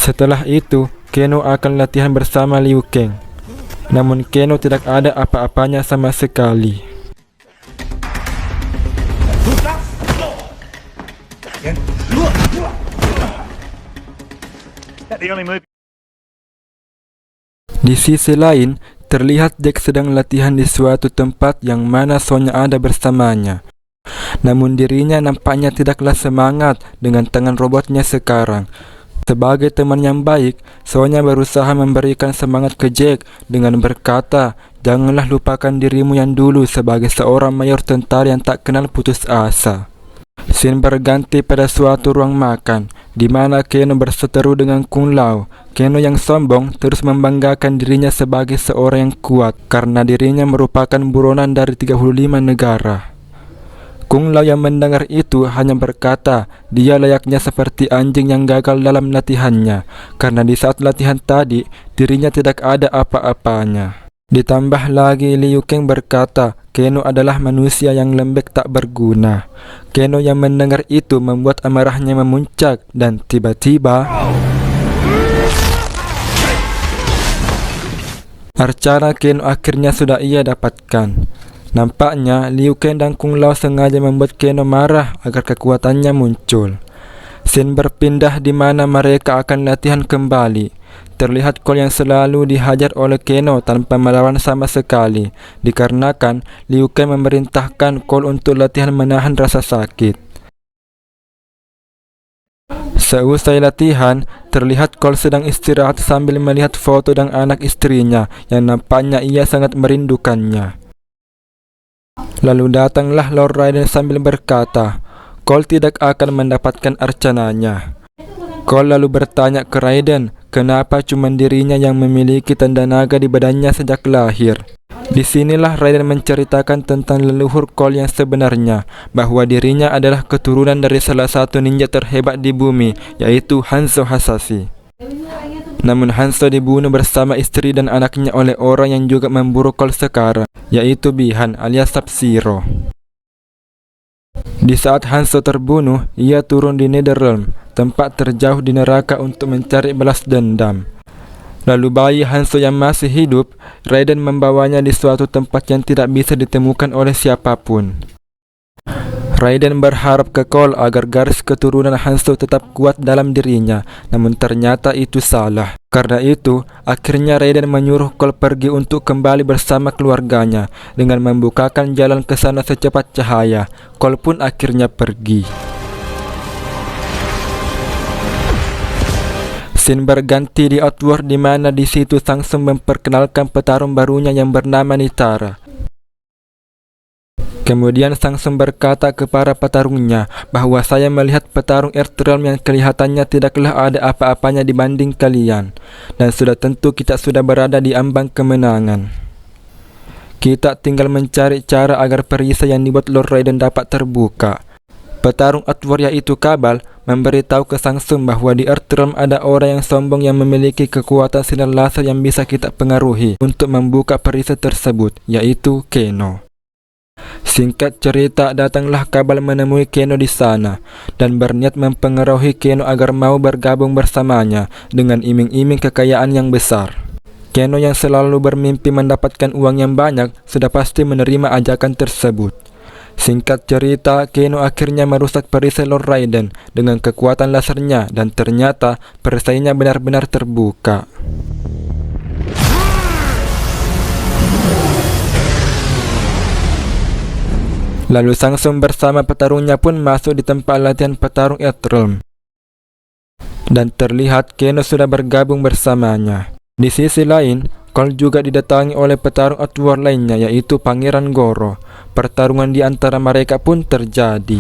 Setelah itu, Keno akan latihan bersama Liu Kang. Namun Keno tidak ada apa-apanya sama sekali. Di sisi lain, terlihat Jack sedang latihan di suatu tempat yang mana Sonya ada bersamanya. Namun dirinya nampaknya tidaklah semangat dengan tangan robotnya sekarang. Sebagai teman yang baik, Sonya berusaha memberikan semangat ke Jack dengan berkata, "Janganlah lupakan dirimu yang dulu sebagai seorang mayor tentara yang tak kenal putus asa." Scene berganti pada suatu ruang makan, di mana Keno berseteru dengan Kung Lao. Keno yang sombong terus membanggakan dirinya sebagai seorang yang kuat karena dirinya merupakan buronan dari 35 negara. Kung Lao yang mendengar itu hanya berkata, dia layaknya seperti anjing yang gagal dalam latihannya, karena di saat latihan tadi, dirinya tidak ada apa-apanya. Ditambah lagi Liu Kang berkata, Keno adalah manusia yang lembek tak berguna. Keno yang mendengar itu membuat amarahnya memuncak dan tiba-tiba rencana Keno akhirnya sudah ia dapatkan. Nampaknya Liu Kang dan Kung Lao sengaja membuat Keno marah agar kekuatannya muncul. Scene berpindah di mana mereka akan latihan kembali. Terlihat Cole yang selalu dihajar oleh Keno tanpa melawan sama sekali, dikarenakan Liu Kang memerintahkan Cole untuk latihan menahan rasa sakit. Seusai latihan, terlihat Cole sedang istirahat sambil melihat foto dan anak istrinya yang nampaknya ia sangat merindukannya. Lalu datanglah Lord Raiden sambil berkata, Cole tidak akan mendapatkan arcananya. Cole lalu bertanya ke Raiden, kenapa cuma dirinya yang memiliki tanda naga di badannya sejak lahir. Disinilah Raiden menceritakan tentang leluhur Cole yang sebenarnya, bahwa dirinya adalah keturunan dari salah satu ninja terhebat di bumi, yaitu Hanzo Hasashi. Namun Hanzo dibunuh bersama istri dan anaknya oleh orang yang juga memburu Cole sekarang, yaitu Bi-Han alias Sub-Zero. Di saat Hanzo terbunuh, ia turun di Netherrealm, tempat terjauh di neraka untuk mencari balas dendam. Lalu bayi Hanzo yang masih hidup, Raiden membawanya di suatu tempat yang tidak bisa ditemukan oleh siapapun. Raiden berharap ke Cole agar garis keturunan Hanzo tetap kuat dalam dirinya, namun ternyata itu salah. Karena itu, akhirnya Raiden menyuruh Cole pergi untuk kembali bersama keluarganya dengan membukakan jalan ke sana secepat cahaya. Cole pun akhirnya pergi. Scene berganti di Outworld di mana di situ Shang Tsung memperkenalkan petarung barunya yang bernama Nitara. Kemudian Shang Tsung berkata kepada petarungnya bahwa saya melihat petarung Earthrealm yang kelihatannya tidaklah ada apa-apanya dibanding kalian, dan sudah tentu kita sudah berada di ambang kemenangan. Kita tinggal mencari cara agar perisai yang dibuat Lord Raiden dapat terbuka. Petarung Outworld yaitu Kabal memberitahu ke Shang Tsung bahwa di Earthrealm ada orang yang sombong yang memiliki kekuatan sinar laser yang bisa kita pengaruhi untuk membuka perisai tersebut, yaitu Keno. Singkat cerita, datanglah Kabal menemui Keno di sana dan berniat mempengaruhi Keno agar mau bergabung bersamanya dengan iming-iming kekayaan yang besar. Keno yang selalu bermimpi mendapatkan uang yang banyak sudah pasti menerima ajakan tersebut. Singkat cerita, Keno akhirnya merusak perisai Lord Raiden dengan kekuatan lasernya dan ternyata perisainya benar-benar terbuka. Lalu Shang Tsung bersama petarungnya pun masuk di tempat latihan petarung Earthrealm. Dan terlihat Keno sudah bergabung bersamanya. Di sisi lain, Cole juga didatangi oleh petarung Outworld lainnya yaitu Pangeran Goro. Pertarungan di antara mereka pun terjadi.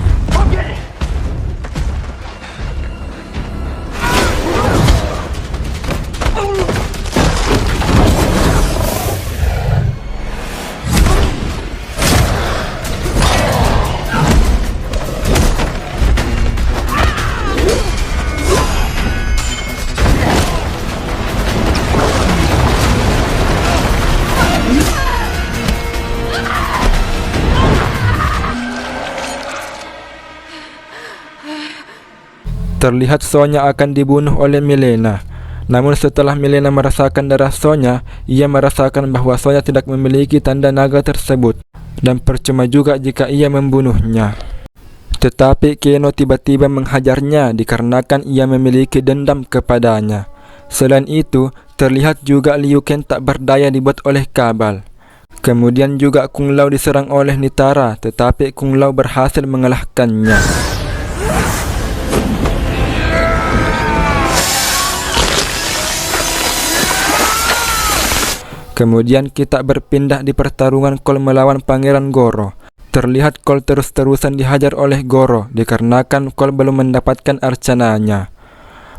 Terlihat Sonya akan dibunuh oleh Milena. Namun setelah Milena merasakan darah Sonya, ia merasakan bahwa Sonya tidak memiliki tanda naga tersebut, dan percuma juga jika ia membunuhnya. Tetapi Keno tiba-tiba menghajarnya dikarenakan ia memiliki dendam kepadanya. Selain itu, terlihat juga Liu Kang tak berdaya dibuat oleh Kabal. Kemudian juga Kung Lao diserang oleh Nitara, tetapi Kung Lao berhasil mengalahkannya. Kemudian kita berpindah di pertarungan Cole melawan Pangeran Goro. Terlihat Cole terus-terusan dihajar oleh Goro dikarenakan Cole belum mendapatkan arcananya.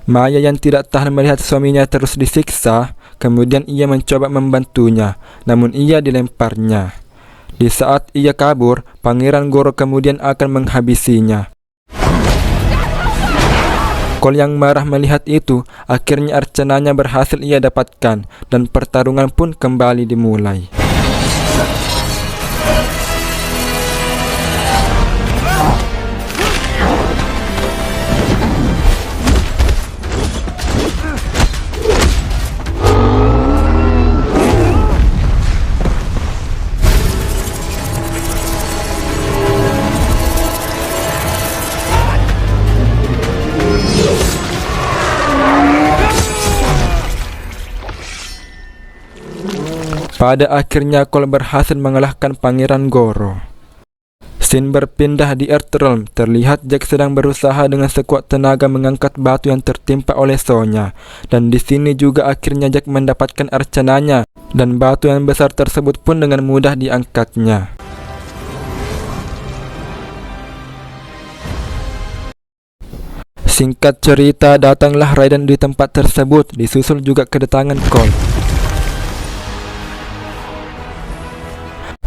Maya yang tidak tahan melihat suaminya terus disiksa, kemudian ia mencoba membantunya, namun ia dilemparnya. Di saat ia kabur, Pangeran Goro kemudian akan menghabisinya. Cole yang marah melihat itu, akhirnya arcananya berhasil ia dapatkan, dan pertarungan pun kembali dimulai. Pada akhirnya Cole berhasil mengalahkan Pangeran Goro. Scene berpindah di Earthrealm. Terlihat Jack sedang berusaha dengan sekuat tenaga mengangkat batu yang tertimpa oleh Sonya. Dan di sini juga akhirnya Jack mendapatkan arcananya, dan batu yang besar tersebut pun dengan mudah diangkatnya. Singkat cerita, datanglah Raiden di tempat tersebut, disusul juga kedatangan Cole.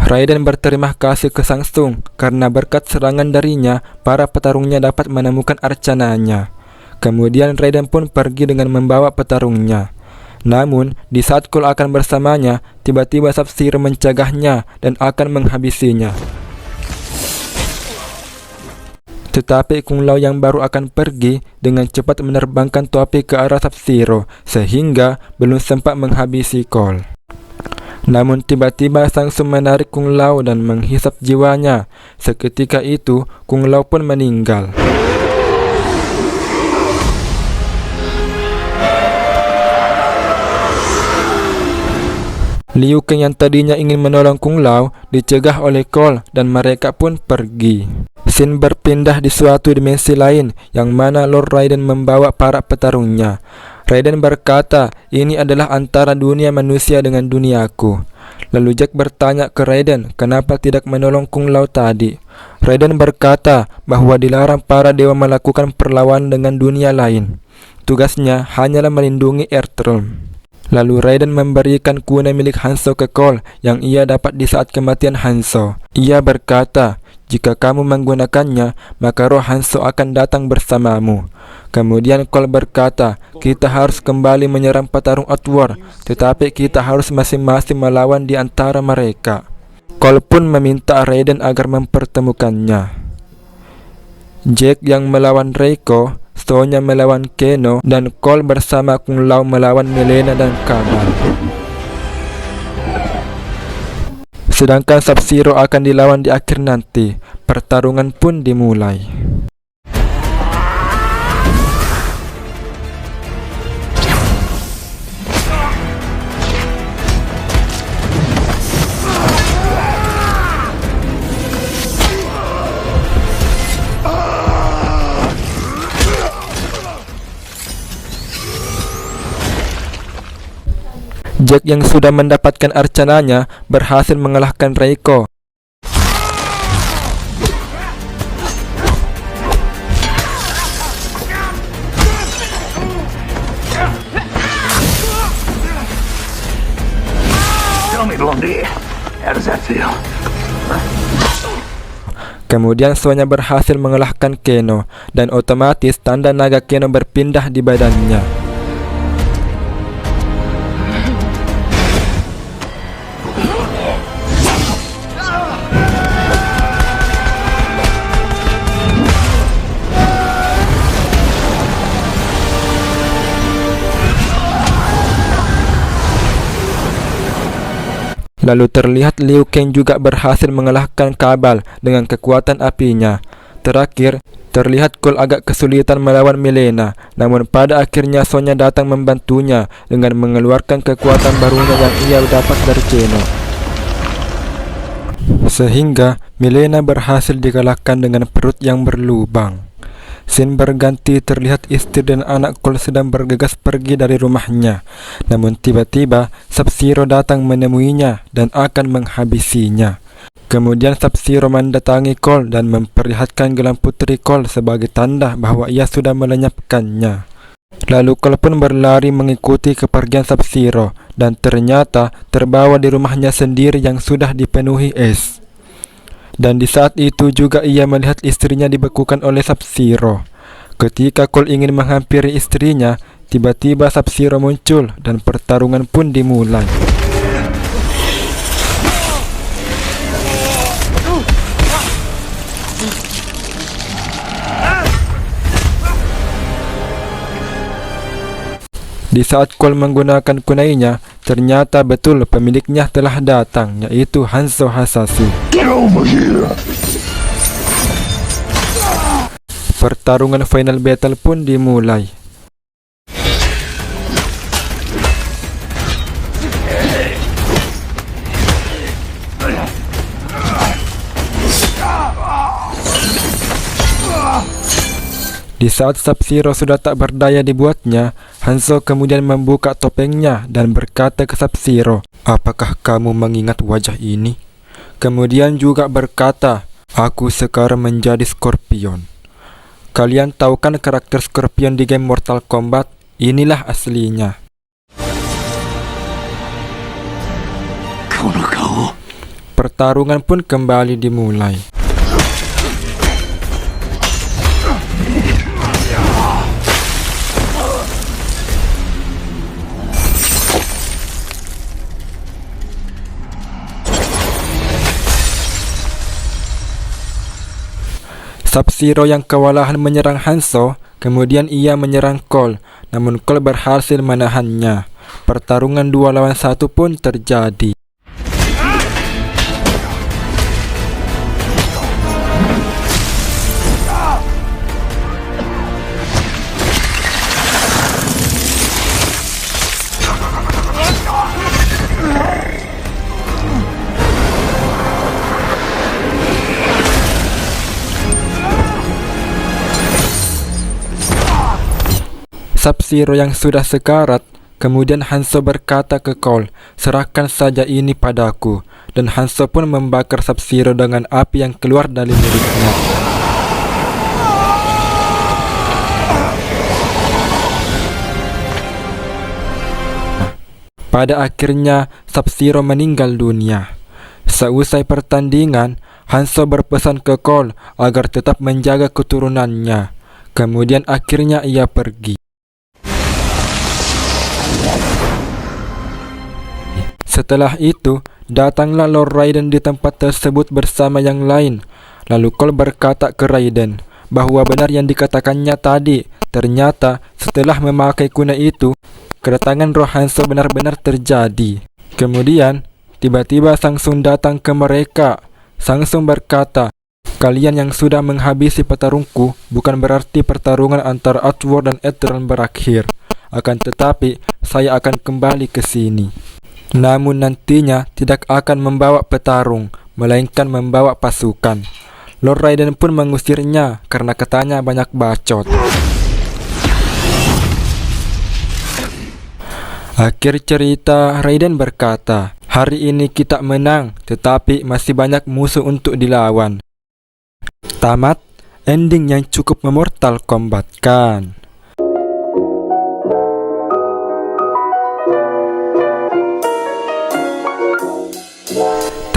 Raiden berterima kasih ke Sang Tsung karena berkat serangan darinya, para petarungnya dapat menemukan arcananya. Kemudian Raiden pun pergi dengan membawa petarungnya. Namun, di saat Cole akan bersamanya, tiba-tiba Sub-Zero mencegahnya dan akan menghabisinya. Tetapi Kung Lao yang baru akan pergi dengan cepat menerbangkan topi ke arah Sub-Zero, sehingga belum sempat menghabisi Cole. Namun tiba-tiba Sang Tsung menarik Kung Lao dan menghisap jiwanya. Seketika itu, Kung Lao pun meninggal. Liu Kang yang tadinya ingin menolong Kung Lao dicegah oleh Cole dan mereka pun pergi. Scene berpindah di suatu dimensi lain yang mana Lord Raiden membawa para petarungnya. Raiden berkata, ini adalah antara dunia manusia dengan duniaku. Lalu Jack bertanya ke Raiden, kenapa tidak menolong Kung Lao tadi? Raiden berkata bahwa dilarang para dewa melakukan perlawanan dengan dunia lain. Tugasnya hanyalah melindungi Earthrealm. Lalu Raiden memberikan kunai milik Hanzo ke Cole yang ia dapat di saat kematian Hanzo. Ia berkata, jika kamu menggunakannya, maka roh Hanzo akan datang bersamamu. Kemudian Cole berkata, kita harus kembali menyerang petarung Outward, tetapi kita harus masing-masing melawan di antara mereka. Cole pun meminta Raiden agar mempertemukannya. Jack yang melawan Reiko, Sonya melawan Keno, dan Cole bersama Kung Lao melawan Milena dan Kabal. Sedangkan Sub-Zero akan dilawan di akhir nanti. Pertarungan pun dimulai. Jack yang sudah mendapatkan arcananya berhasil mengalahkan Reiko. Kemudian Sonya berhasil mengalahkan Keno, dan otomatis tanda naga Keno berpindah di badannya. Lalu terlihat Liu Kang juga berhasil mengalahkan Kabal dengan kekuatan apinya. Terakhir, terlihat Cole agak kesulitan melawan Mileena, namun pada akhirnya Sonya datang membantunya dengan mengeluarkan kekuatan barunya yang ia dapat dari Zeno. Sehingga Mileena berhasil dikalahkan dengan perut yang berlubang. Scene berganti, terlihat istri dan anak Cole sedang bergegas pergi dari rumahnya. Namun tiba-tiba Sub-Zero datang menemuinya dan akan menghabisinya. Kemudian Sub-Zero mendatangi Cole dan memperlihatkan gelang putri Cole sebagai tanda bahwa ia sudah melenyapkannya. Lalu Cole pun berlari mengikuti kepergian Sub-Zero dan ternyata terbawa di rumahnya sendiri yang sudah dipenuhi es. Dan di saat itu juga ia melihat istrinya dibekukan oleh Sub-Zero. Ketika Cole ingin menghampiri istrinya, tiba-tiba Sub-Zero muncul dan pertarungan pun dimulai. Di saat Cole menggunakan kunainya, ternyata betul pemiliknya telah datang, yaitu Hanzo Hasashi. Pertarungan final battle pun dimulai. Di saat Sub-Zero sudah tak berdaya dibuatnya, Hanzo kemudian membuka topengnya dan berkata ke Sub-Zero, "Apakah kamu mengingat wajah ini?" Kemudian juga berkata, "Aku sekarang menjadi Scorpion." Kalian tahu kan karakter Scorpion di game Mortal Kombat? Inilah aslinya. Pertarungan pun kembali dimulai. Sub-Zero yang kewalahan menyerang Hanzo, kemudian ia menyerang Cole, namun Cole berhasil menahannya. Pertarungan 2 lawan 1 pun terjadi. Sub-Zero yang sudah sekarat, kemudian Hanzo berkata ke Cole, "Serahkan saja ini padaku." Dan Hanzo pun membakar Sub-Zero dengan api yang keluar dari mulutnya. Pada akhirnya Sub-Zero meninggal dunia. Seusai pertandingan, Hanzo berpesan ke Cole agar tetap menjaga keturunannya. Kemudian akhirnya ia pergi. Setelah itu, datanglah Lord Raiden di tempat tersebut bersama yang lain. Lalu Cole berkata ke Raiden bahwa benar yang dikatakannya tadi. Ternyata setelah memakai kunai itu, kedatangan roh Hanzo benar-benar terjadi. Kemudian, tiba-tiba Shang Tsung datang ke mereka. Shang Tsung berkata, "Kalian yang sudah menghabisi petarungku bukan berarti pertarungan antara Outworld dan Ethereal berakhir. Akan tetapi, saya akan kembali ke sini. Namun nantinya tidak akan membawa petarung, melainkan membawa pasukan." Lord Raiden pun mengusirnya karena katanya banyak bacot. Akhir cerita, Raiden berkata, "Hari ini kita menang, tetapi masih banyak musuh untuk dilawan." Tamat, ending yang cukup memortal Kombat kan?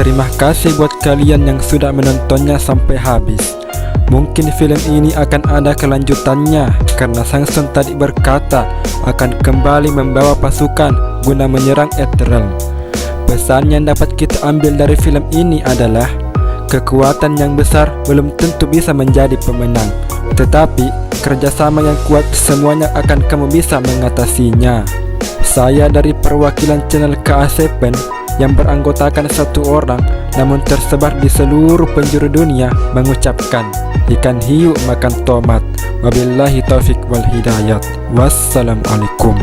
Terima kasih buat kalian yang sudah menontonnya sampai habis. Mungkin film ini akan ada kelanjutannya karena Shang Tsung tadi berkata akan kembali membawa pasukan guna menyerang Ethereal. Pesan yang dapat kita ambil dari film ini adalah kekuatan yang besar belum tentu bisa menjadi pemenang, tetapi kerjasama yang kuat semuanya akan kamu bisa mengatasinya. Saya dari perwakilan channel KA7 yang beranggotakan satu orang namun tersebar di seluruh penjuru dunia mengucapkan, ikan hiu makan tomat. Wabillahi taufik wal hidayat. Wassalamualaikum.